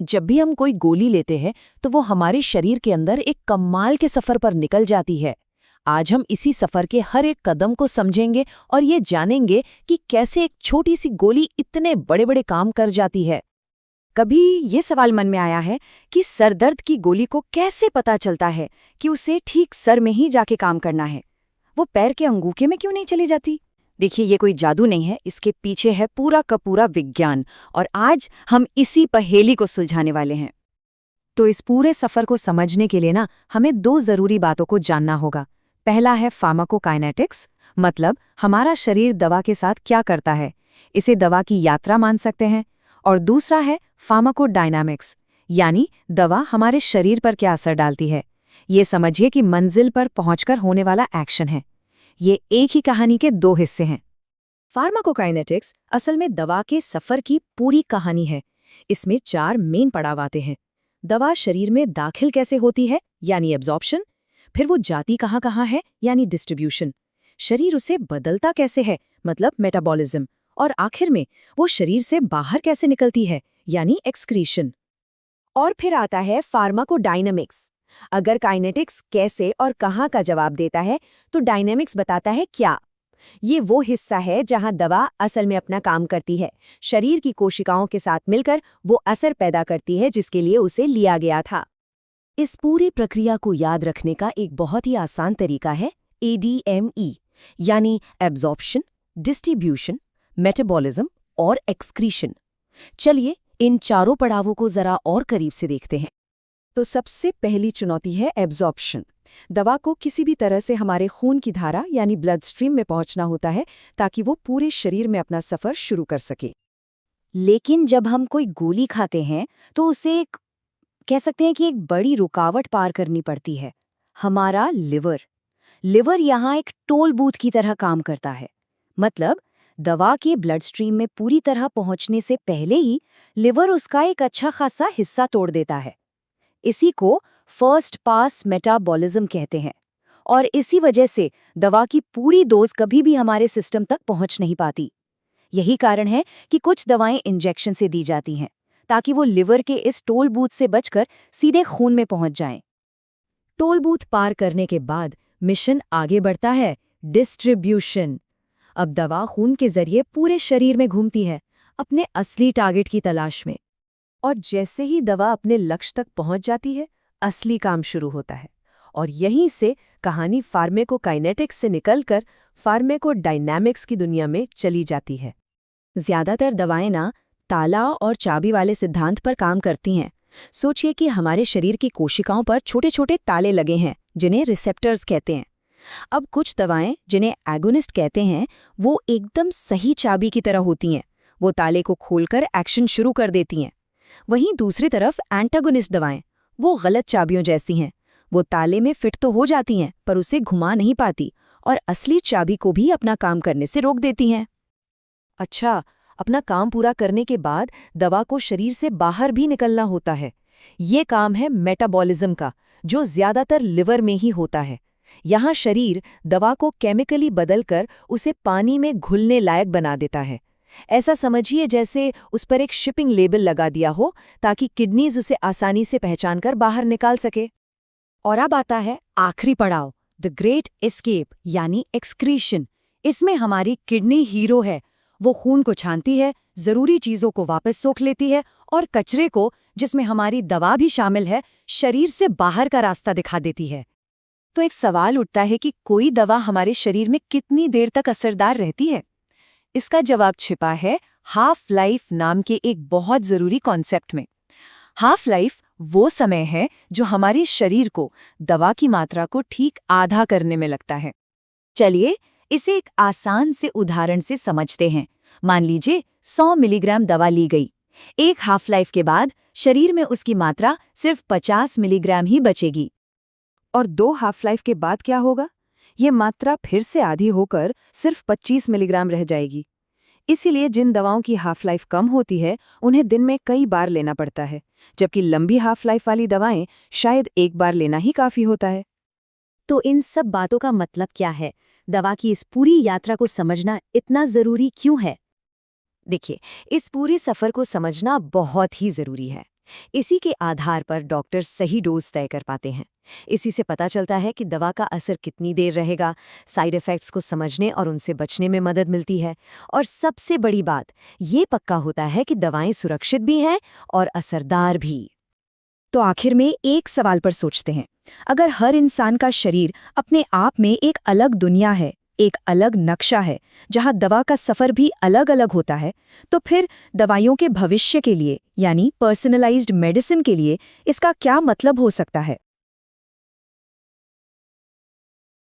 जब भी हम कोई गोली लेते हैं तो वो हमारे शरीर के अंदर एक कमाल के सफर पर निकल जाती है। आज हम इसी सफर के हर एक कदम को समझेंगे और ये जानेंगे कि कैसे एक छोटी सी गोली इतने बड़े बड़े काम कर जाती है। कभी ये सवाल मन में आया है कि सरदर्द की गोली को कैसे पता चलता है कि उसे ठीक सर में ही जाके काम करना है? वो पैर के अंगूठे में क्यों नहीं चली जाती? देखिए, ये कोई जादू नहीं है, इसके पीछे है पूरा का पूरा विज्ञान, और आज हम इसी पहेली को सुलझाने वाले हैं। तो इस पूरे सफर को समझने के लिए हमें दो जरूरी बातों को जानना होगा। पहला है फार्माकोकाइनेटिक्स, मतलब हमारा शरीर दवा के साथ क्या करता है, इसे दवा की यात्रा मान सकते हैं। और दूसरा है फार्माकोडायनामिक्स, यानी दवा हमारे शरीर पर क्या असर डालती है। ये समझिए कि मंजिल पर पहुंचकर होने वाला एक्शन है। ये एक ही कहानी के दो हिस्से हैं। फार्माकोकाइनेटिक्स असल में दवा के सफर की पूरी कहानी है। इसमें 4 मेन पड़ाव आते हैं। दवा शरीर में दाखिल कैसे होती है, यानी एब्जॉर्प्शन। फिर वो जाती कहाँ कहाँ है, यानी डिस्ट्रीब्यूशन। शरीर उसे बदलता कैसे है, मतलब मेटाबॉलिज्म। और आखिर में वो शरीर से बाहर कैसे निकलती है, यानी एक्सक्रीशन। और फिर आता है फार्माकोडायनामिक्स। अगर काइनेटिक्स कैसे और कहाँ का जवाब देता है, तो डायनेमिक्स बताता है क्या। ये वो हिस्सा है जहां दवा असल में अपना काम करती है। शरीर की कोशिकाओं के साथ मिलकर वो असर पैदा करती है जिसके लिए उसे लिया गया था। इस पूरी प्रक्रिया को याद रखने का एक बहुत ही आसान तरीका है ADME, यानी एब्जॉर्प्शन, डिस्ट्रीब्यूशन, मेटाबॉलिज्म और एक्सक्रीशन। चलिए इन चारों पड़ावों को जरा और करीब से देखते हैं। तो सबसे पहली चुनौती है एब्जॉर्प्शन। दवा को किसी भी तरह से हमारे खून की धारा यानी ब्लड स्ट्रीम में पहुंचना होता है ताकि वो पूरे शरीर में अपना सफर शुरू कर सके। लेकिन जब हम कोई गोली खाते हैं तो उसे कह सकते हैं कि एक बड़ी रुकावट पार करनी पड़ती है, हमारा लिवर। लिवर यहाँ एक टोल बूथ की तरह काम करता है। मतलब दवा के ब्लड स्ट्रीम में पूरी तरह पहुंचने से पहले ही लिवर उसका एक अच्छा खासा हिस्सा तोड़ देता है। इसी को फर्स्ट पास मेटाबॉलिज्म कहते हैं। और इसी वजह से दवा की पूरी डोज कभी भी हमारे सिस्टम तक पहुंच नहीं पाती। यही कारण है कि कुछ दवाएं इंजेक्शन से दी जाती हैं ताकि वो लिवर के इस टोल बूथ से बचकर सीधे खून में पहुंच जाएं। टोल बूथ पार करने के बाद मिशन आगे बढ़ता है, डिस्ट्रीब्यूशन। अब दवा खून के जरिए पूरे शरीर में घूमती है, अपने असली टारगेट की तलाश में। और जैसे ही दवा अपने लक्ष्य तक पहुंच जाती है, असली काम शुरू होता है। और यहीं से कहानी फार्माकोकाइनेटिक्स से निकलकर फार्माकोडायनामिक्स की दुनिया में चली जाती है। ज्यादातर दवाएं ताला और चाबी वाले सिद्धांत पर काम करती हैं। सोचिए कि हमारे शरीर की कोशिकाओं पर छोटे छोटे ताले लगे हैं जिन्हें रिसेप्टर्स कहते हैं। अब कुछ दवाएं जिन्हें एगोनिस्ट कहते हैं, वो एकदम सही चाबी की तरह होती हैं। वो ताले को खोलकर एक्शन शुरू कर देती हैं। वहीं दूसरी तरफ एंटागोनिस्ट दवाएं, वो गलत चाबियों जैसी हैं। वो ताले में फिट तो हो जाती हैं पर उसे घुमा नहीं पाती और असली चाबी को भी अपना काम करने से रोक देती हैं। अच्छा, अपना काम पूरा करने के बाद दवा को शरीर से बाहर भी निकलना होता है। ये काम है मेटाबॉलिज्म का, जो ज्यादातर लिवर में ही होता है। यहाँ शरीर दवा को केमिकली बदलकर उसे पानी में घुलने लायक बना देता है। ऐसा समझिए जैसे उस पर एक शिपिंग लेबल लगा दिया हो ताकि किडनीज उसे आसानी से पहचानकर बाहर निकाल सके। और अब आता है आखिरी पड़ाव, द ग्रेट एस्केप, यानी एक्सक्रीशन। इसमें हमारी किडनी हीरो है। वो खून को छानती है, जरूरी चीजों को वापस सोख लेती है और कचरे को, जिसमें हमारी दवा भी शामिल है, शरीर से बाहर का रास्ता दिखा देती है। तो एक सवाल उठता है कि कोई दवा हमारे शरीर में कितनी देर तक असरदार रहती है? इसका जवाब छिपा है हाफ लाइफ नाम के एक बहुत जरूरी कॉन्सेप्ट में। हाफ लाइफ वो समय है जो हमारे शरीर को दवा की मात्रा को ठीक आधा करने में लगता है। चलिए इसे एक आसान से उदाहरण से समझते हैं। मान लीजिए 100 मिलीग्राम दवा ली गई। एक हाफ लाइफ के बाद शरीर में उसकी मात्रा सिर्फ 50 मिलीग्राम ही बचेगी। और 2 हाफ लाइफ के बाद क्या होगा? ये मात्रा फिर से आधी होकर सिर्फ 25 मिलीग्राम रह जाएगी। इसीलिए जिन दवाओं की हाफ लाइफ कम होती है उन्हें दिन में कई बार लेना पड़ता है, जबकि लंबी हाफ लाइफ वाली दवाएं शायद एक बार लेना ही काफी होता है। तो इन सब बातों का मतलब क्या है? दवा की इस पूरी यात्रा को समझना इतना जरूरी क्यों है? देखिए, इस पूरे सफर को समझना बहुत ही जरूरी है। इसी के आधार पर डॉक्टर सही डोज तय कर पाते हैं। इसी से पता चलता है कि दवा का असर कितनी देर रहेगा, साइड इफ़ेक्ट्स को समझने और उनसे बचने में मदद मिलती है। और सबसे बड़ी बात, ये पक्का होता है कि दवाएं सुरक्षित भी हैं और असरदार भी। तो आखिर में एक सवाल पर सोचते हैं, अगर हर इंसान का शरीर अपने आप में एक अलग दुनिया है, एक अलग नक्शा है, जहां दवा का सफ़र भी अलग अलग होता है, तो फिर दवाइयों के भविष्य के लिए यानी पर्सनलाइज्ड मेडिसिन के लिए इसका क्या मतलब हो सकता है?